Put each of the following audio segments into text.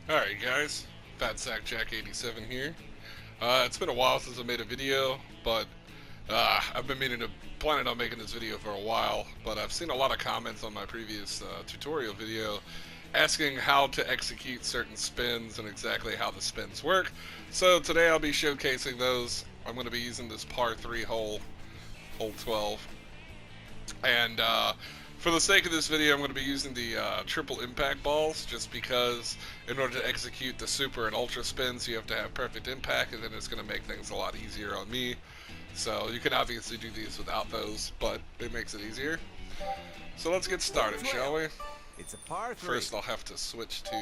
Alright guys, Fat Sack Jack 87 here. It's been a while since I made a video, but I've been planning on making this video for a while, but I've seen a lot of comments on my previous tutorial video asking how to execute certain spins and exactly how the spins work. So today I'll be showcasing those. I'm going to be using this par 3 hole 12. And for the sake of this video, I'm going to be using the triple impact balls, just because in order to execute the super and ultra spins, you have to have perfect impact, and then it's going to make things a lot easier on me. So you can obviously do these without those, but it makes it easier. So let's get started, shall we? It's a par 3. First, I'll have to switch to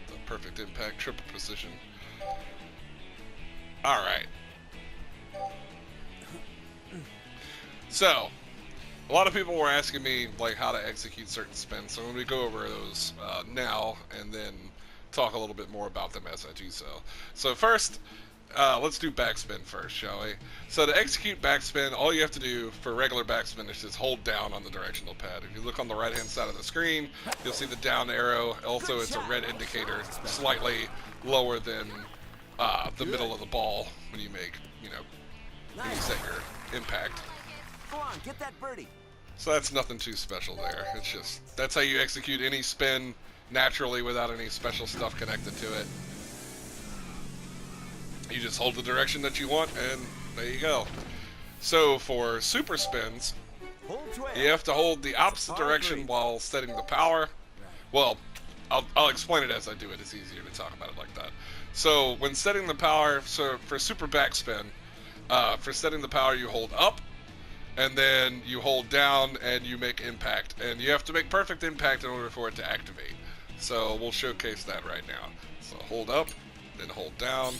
the perfect impact triple precision. Alright. So, a lot of people were asking me like how to execute certain spins, so I'm going to go over those now and then talk a little bit more about them as I do so. So first, let's do backspin first, shall we? So to execute backspin, all you have to do for regular backspin is just hold down on the directional pad. If you look on the right hand side of the screen, you'll see the down arrow. Also, it's a red indicator, slightly lower than the middle of the ball when you make, when you set your impact. Go on, get that birdie. So that's nothing too special there. It's just, that's how you execute any spin naturally without any special stuff connected to it. You just hold the direction that you want, and there you go. So for super spins, you have to hold the opposite direction while setting the power. Well, I'll explain it as I do it. It's easier to talk about it like that. So when setting the power, so for super backspin, for setting the power, you hold up, and then you hold down and you make impact, and you have to make perfect impact in order for it to activate. So we'll showcase that right now. So hold up, then hold down,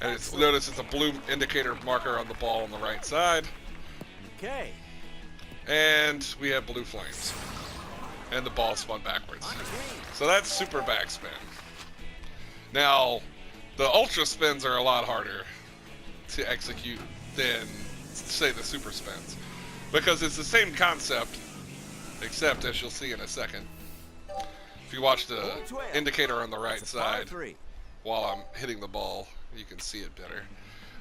and notice it's a blue indicator marker on the ball on the right side. Okay. And we have blue flames, and the ball spun backwards. So that's super backspin. Now, the ultra spins are a lot harder to execute than, say, the super spins, because it's the same concept, except, as you'll see in a second, if you watch the indicator on the right side while I'm hitting the ball, you can see it better.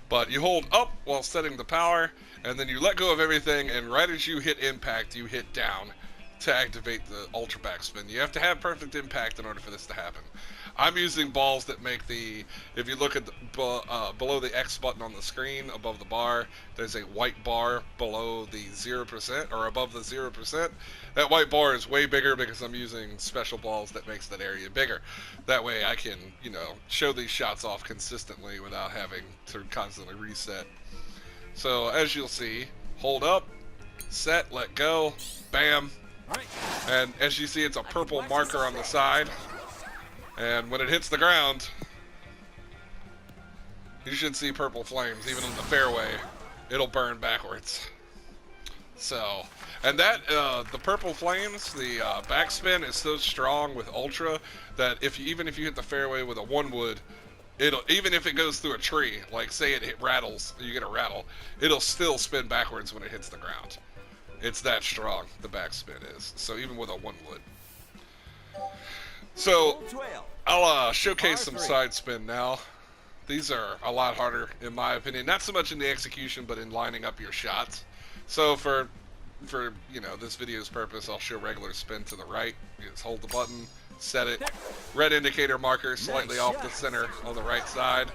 But you hold up while setting the power, and then you let go of everything, and right as you hit impact, you hit down to activate the ultra backspin. You have to have perfect impact in order for this to happen. I'm using balls that make the, if you look at the, below the X button on the screen, above the bar, there's a white bar below the 0%, or above the 0%. That white bar is way bigger because I'm using special balls that makes that area bigger. That way I can, show these shots off consistently without having to constantly reset. So as you'll see, hold up, set, let go, bam. And as you see, it's a purple marker on the side. And when it hits the ground, you should see purple flames. Even in the fairway, it'll burn backwards. So, and that, the purple flames, the backspin is so strong with ultra that even if you hit the fairway with a 1-wood, even if it goes through a tree, like say it rattles, you get a rattle, it'll still spin backwards when it hits the ground. It's that strong, the backspin is. So even with a 1-wood. So, I'll showcase some side spin now. These are a lot harder, in my opinion. Not so much in the execution, but in lining up your shots. So for this video's purpose, I'll show regular spin to the right. You just hold the button, set it. Red indicator marker slightly off the center on the right side.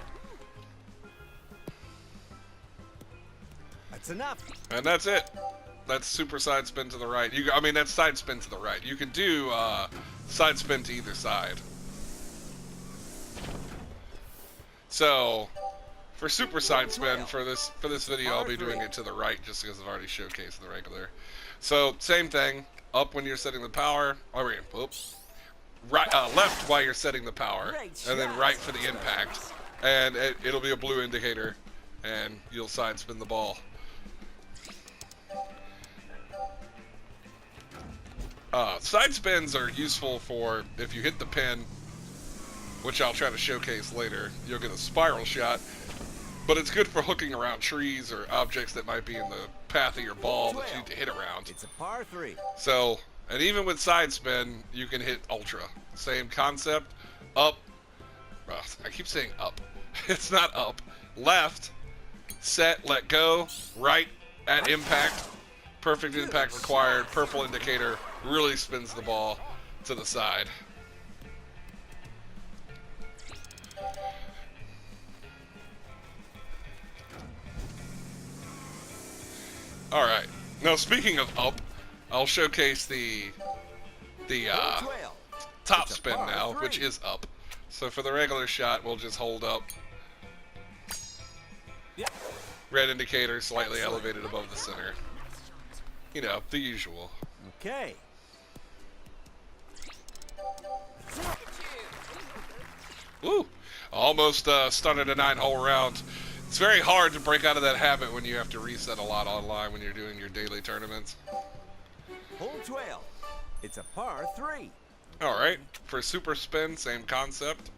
That's enough. And that's it. That's super side spin to the right. That's side spin to the right. You can do side spin to either side. So, for super side spin for this video, I'll be doing it to the right just because I've already showcased the regular. So same thing, up when you're setting the power. Right, left while you're setting the power, and then right for the impact, and it'll be a blue indicator, and you'll side spin the ball. Side spins are useful for if you hit the pin, which I'll try to showcase later. You'll get a spiral shot, but it's good for hooking around trees or objects that might be in the path of your ball that you need to hit around. It's a par 3. So And even with side spin, you can hit ultra. Same concept. Up. I keep saying up. It's not up. Left. Set. Let go. Right at impact. Perfect impact required. Purple indicator really spins the ball to the side. Alright. Now speaking of up, I'll showcase the top spin now, which is up. So for the regular shot, we'll just hold up. Red indicator slightly elevated above the center. You know, the usual. Okay. Woo! Almost started a 9-hole round. It's very hard to break out of that habit when you have to reset a lot online when you're doing your daily tournaments. Hole 12. It's a par 3. Alright, for super spin, same concept.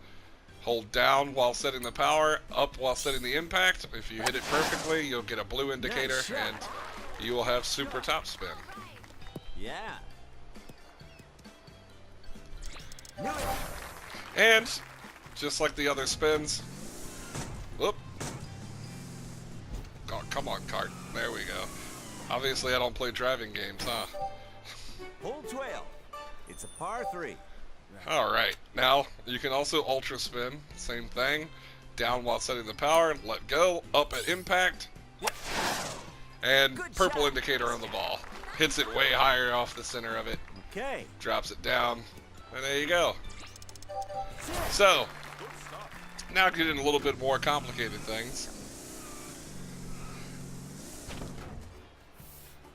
Hold down while setting the power, up while setting the impact. If you hit it perfectly, you'll get a blue indicator, and you will have super top spin. Yeah. And, just like the other spins, whoop. Oh, come on, cart. There we go. Obviously, I don't play driving games, huh? Hole 12. It's a par 3. Alright, now you can also ultra spin, same thing. Down while setting the power, let go, up at impact. And purple indicator on the ball. Hits it way higher off the center of it. Okay. Drops it down, and there you go. So, now getting a little bit more complicated things.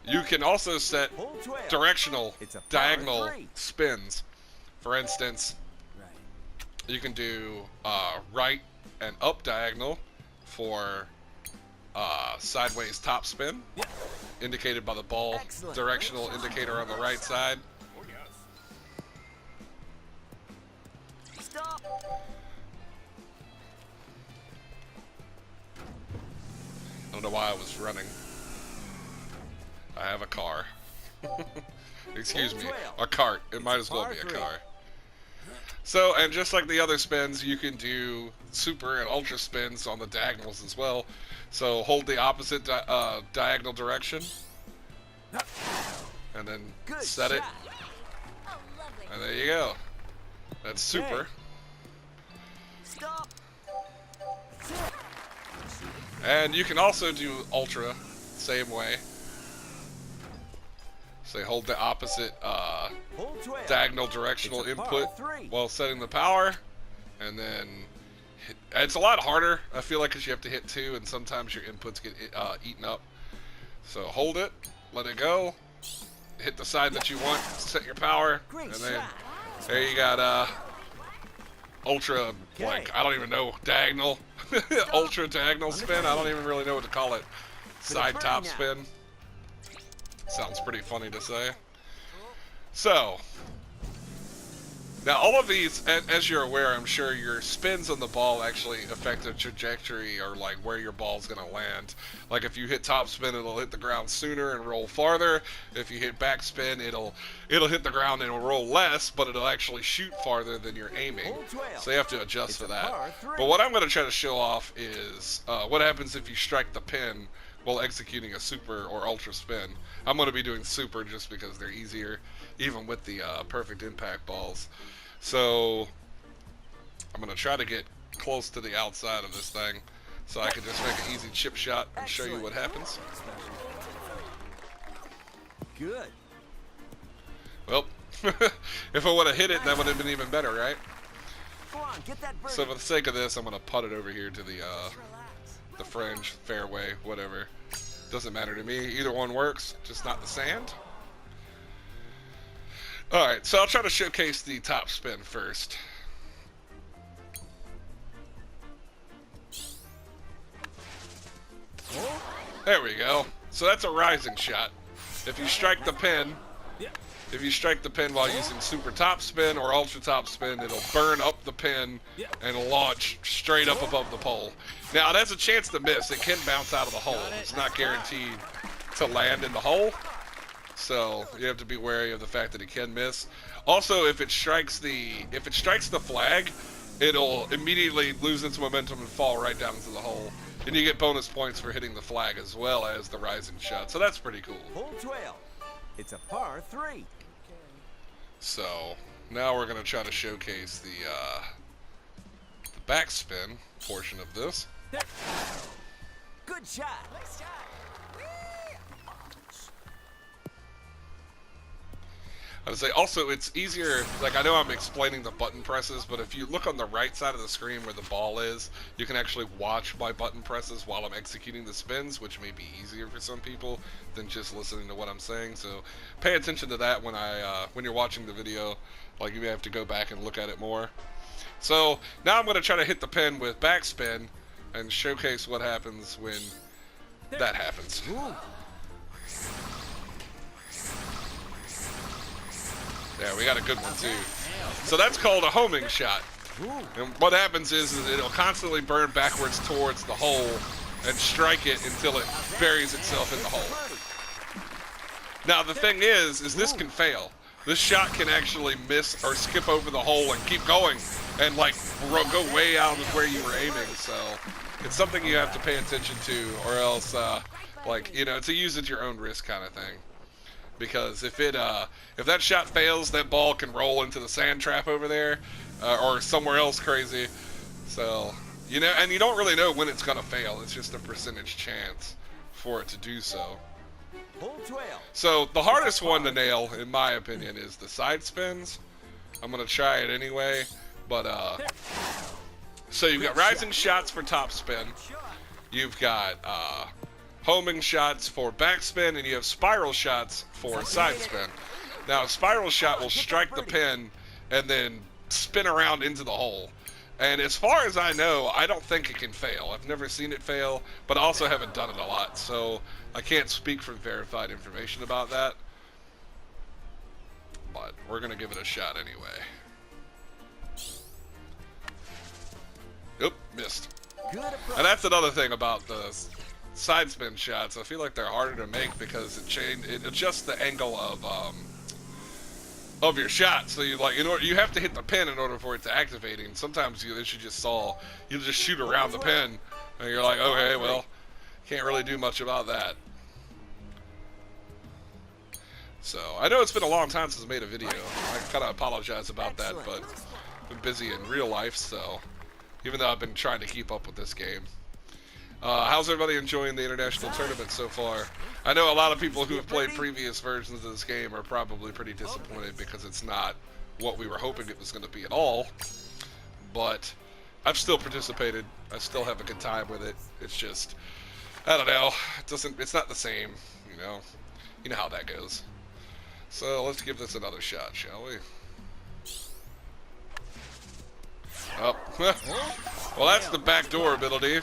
You can also set directional, diagonal spins. For instance, you can do right and up diagonal for sideways top spin, indicated by the ball directional indicator on the right side. Stop. I don't know why I was running. I have a car. Excuse me, a cart. It might as well be a car. So, and just like the other spins, you can do super and ultra spins on the diagonals as well. So hold the opposite diagonal direction, and then set it, and there you go. That's super. Stop. And you can also do ultra, same way. So you hold the opposite diagonal directional input while setting the power, and then it's a lot harder, I feel like, because you have to hit 2, and sometimes your inputs get eaten up. So hold it, let it go, hit the side that you want, set your power, and then there you got ultra, like, I don't even know, diagonal, ultra diagonal spin. I don't even really know what to call it. Side top spin. Sounds pretty funny to say. So, now all of these, as you're aware, I'm sure your spins on the ball actually affect the trajectory, or like where your ball's gonna land. Like if you hit top spin, it'll hit the ground sooner and roll farther. If you hit backspin, it'll hit the ground and it'll roll less, but it'll actually shoot farther than you're aiming. So you have to adjust for that. But what I'm gonna try to show off is what happens if you strike the pin while executing a super or ultra spin. I'm going to be doing super just because they're easier, even with the perfect impact balls. So I'm going to try to get close to the outside of this thing so I can just make an easy chip shot and show you what happens. Good. Well, if I would have hit it, that would have been even better, right? Come on, get that birdie. So for the sake of this, I'm going to putt it over here to the fringe, fairway, whatever. Doesn't matter to me. Either one works, just not the sand. Alright, so I'll try to showcase the top spin first. There we go. So that's a rising shot. If you strike the pin, while using super top spin or ultra top spin, it'll burn up the pin and launch straight up above the pole. Now, it has a chance to miss. It can bounce out of the hole. It's not guaranteed to land in the hole. So you have to be wary of the fact that it can miss. Also, if it strikes the flag, it'll immediately lose its momentum and fall right down into the hole. And you get bonus points for hitting the flag as well as the rising shot. So that's pretty cool. Hole 12. It's a par 3. So now we're gonna try to showcase the backspin portion of this. Good shot. I would say also it's easier, like I know I'm explaining the button presses, but if you look on the right side of the screen where the ball is, you can actually watch my button presses while I'm executing the spins, which may be easier for some people than just listening to what I'm saying. So pay attention to that when you're watching the video. Like you may have to go back and look at it more. So now I'm going to try to hit the pin with backspin and showcase what happens when that happens. Yeah, we got a good one too. So that's called a homing shot. And what happens is it'll constantly burn backwards towards the hole and strike it until it buries itself in the hole. Now the thing is this can fail. This shot can actually miss or skip over the hole and keep going and like go way out of where you were aiming. So it's something you have to pay attention to, or else like, you know, it's a use at your own risk kind of thing. Because if that shot fails, that ball can roll into the sand trap over there, or somewhere else crazy. So, you know, and you don't really know when it's gonna fail. It's just a percentage chance for it to do so. So the hardest one to nail, in my opinion, is the side spins. I'm gonna try it anyway, but so you've got rising shots for topspin. You've got homing shots for backspin, and you have spiral shots for sidespin. Now, a spiral shot will strike the pin and then spin around into the hole. And as far as I know, I don't think it can fail. I've never seen it fail, but I also haven't done it a lot, so I can't speak from verified information about that. But we're going to give it a shot anyway. Oop, missed. And that's another thing about the side spin shots. I feel like they're harder to make because it adjusts the angle of your shot. So you you have to hit the pin in order for it to activate. And sometimes you just shoot around the pin, and you're like, okay, well, can't really do much about that. So I know it's been a long time since I made a video. I kind of apologize about that, but I've been busy in real life, so even though I've been trying to keep up with this game. How's everybody enjoying the international tournament so far? I know a lot of people who have played previous versions of this game are probably pretty disappointed because it's not what we were hoping it was going to be at all. But I've still participated. I still have a good time with it. It's just, I don't know. It's not the same, you know. You know how that goes. So let's give this another shot, shall we? Oh, well, that's the backdoor ability.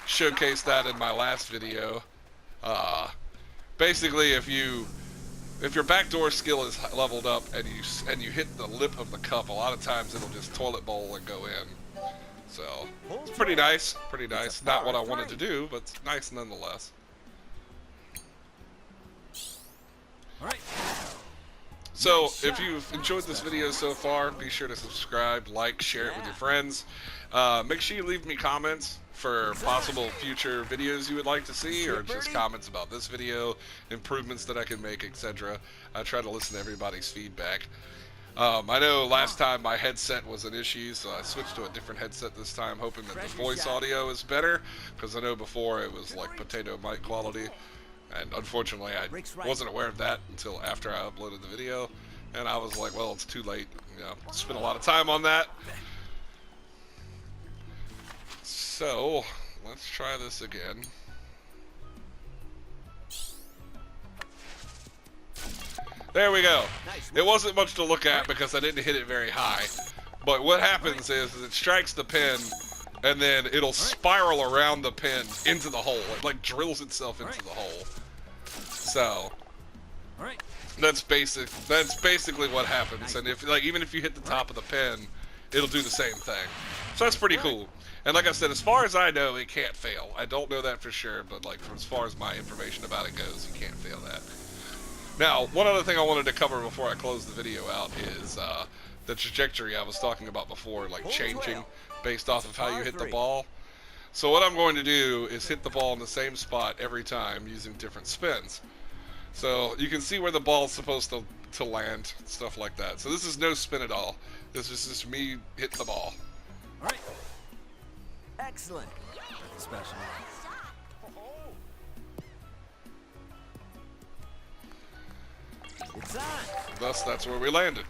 Showcased that in my last video. Basically, if your backdoor skill is leveled up and you hit the lip of the cup, a lot of times it'll just toilet bowl and go in. So it's pretty nice, pretty nice. Not what I wanted to do, but it's nice nonetheless. So if you've enjoyed this video so far, be sure to subscribe, like, share it with your friends. Make sure you leave me comments for possible future videos you would like to see, or just comments about this video, improvements that I can make, etc. I try to listen to everybody's feedback. I know last time my headset was an issue, so I switched to a different headset this time, hoping that the voice audio is better, because I know before it was like potato mic quality, and unfortunately I wasn't aware of that until after I uploaded the video, and I was like, well, it's too late, you know, spent a lot of time on that. So, let's try this again. There we go. It wasn't much to look at because I didn't hit it very high. But what happens is it strikes the pin, and then it'll spiral around the pin into the hole. It like drills itself into the hole. So, that's basically what happens. And if even if you hit the top of the pin, it'll do the same thing. So that's pretty cool. And like I said, as far as I know, it can't fail. I don't know that for sure, but like from as far as my information about it goes, you can't fail that. Now, one other thing I wanted to cover before I close the video out is the trajectory I was talking about before, like changing based off of how you hit the ball. So what I'm going to do is hit the ball in the same spot every time using different spins. So you can see where the ball's supposed to land, stuff like that. So this is no spin at all. This is just me hitting the ball. All right. Excellent. Special. It's on. Thus, that's where we landed.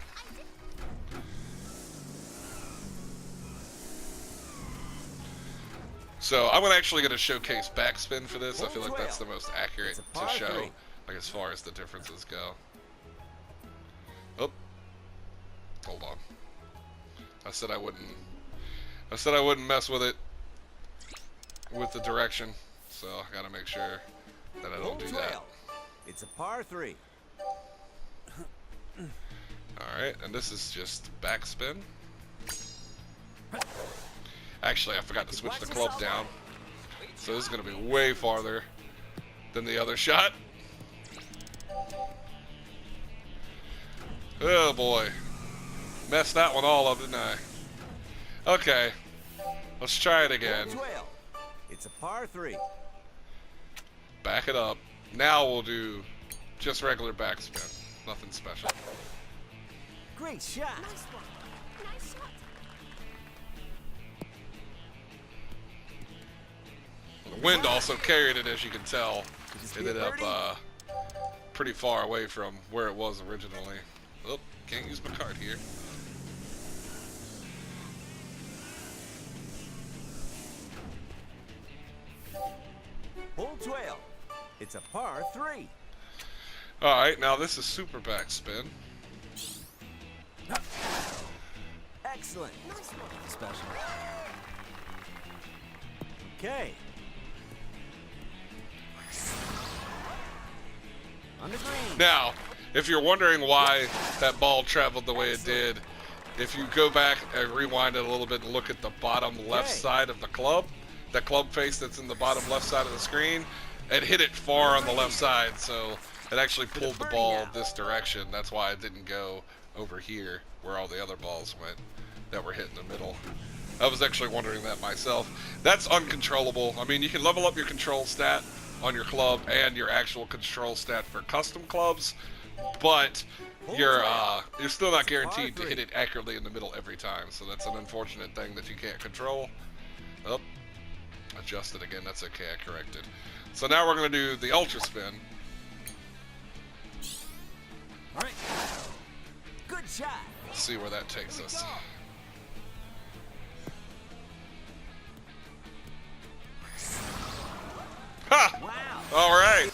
So I'm actually going to showcase backspin for this. I feel like that's the most accurate to show, like as far as the differences go. Oh, hold on. I said I wouldn't mess with it with the direction. So I got to make sure that I don't do that. It's a par 3. All right, and this is just backspin. Actually, I forgot to switch the club down. So this is going to be way farther than the other shot. Oh boy. Messed that one all up, didn't I? Okay. Let's try it again. It's a par 3. Back it up. Now we'll do just regular backspin. Nothing special. Great shot. Nice one. Nice shot. The wind also carried it, as you can tell. It ended up pretty far away from where it was originally. Oh, can't use my card here. Hole 12. It's a par 3. Alright, now this is super backspin. Excellent. Nice one. Special. Okay. On the green. Now, if you're wondering why that ball traveled the way it did, if you go back and rewind it a little bit and look at the bottom left side of the club face that's in the bottom left side of the screen, it hit it far on the left side, so it actually pulled the ball this direction. That's why it didn't go over here where all the other balls went that were hit in the middle. I was actually wondering that myself. That's uncontrollable. I mean, you can level up your control stat on your club and your actual control stat for custom clubs, but you're still not guaranteed to hit it accurately in the middle every time. So that's an unfortunate thing that you can't control. Oh, adjust it again. That's okay. I corrected. So now we're going to do the ultra spin. All right. Good shot. Let's see where that takes us. Ha! Wow. All right.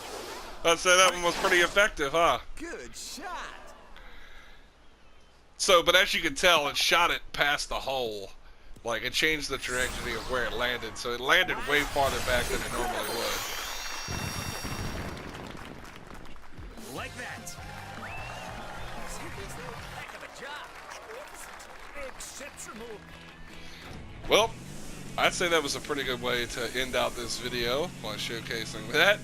I'd say that one was pretty effective, huh? Good shot. So, but as you can tell, it shot it past the hole. Like, it changed the trajectory of where it landed. So it landed way farther back than it normally would. Like that. Heck of a job. Exceptional. Well, I'd say that was a pretty good way to end out this video by showcasing that.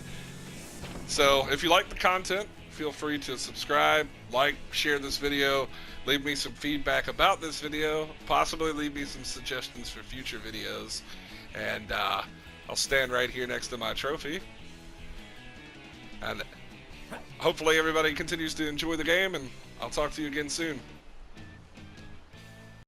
So, if you like the content, feel free to subscribe, like, share this video, leave me some feedback about this video, possibly leave me some suggestions for future videos, and I'll stand right here next to my trophy. And hopefully everybody continues to enjoy the game, and I'll talk to you again soon.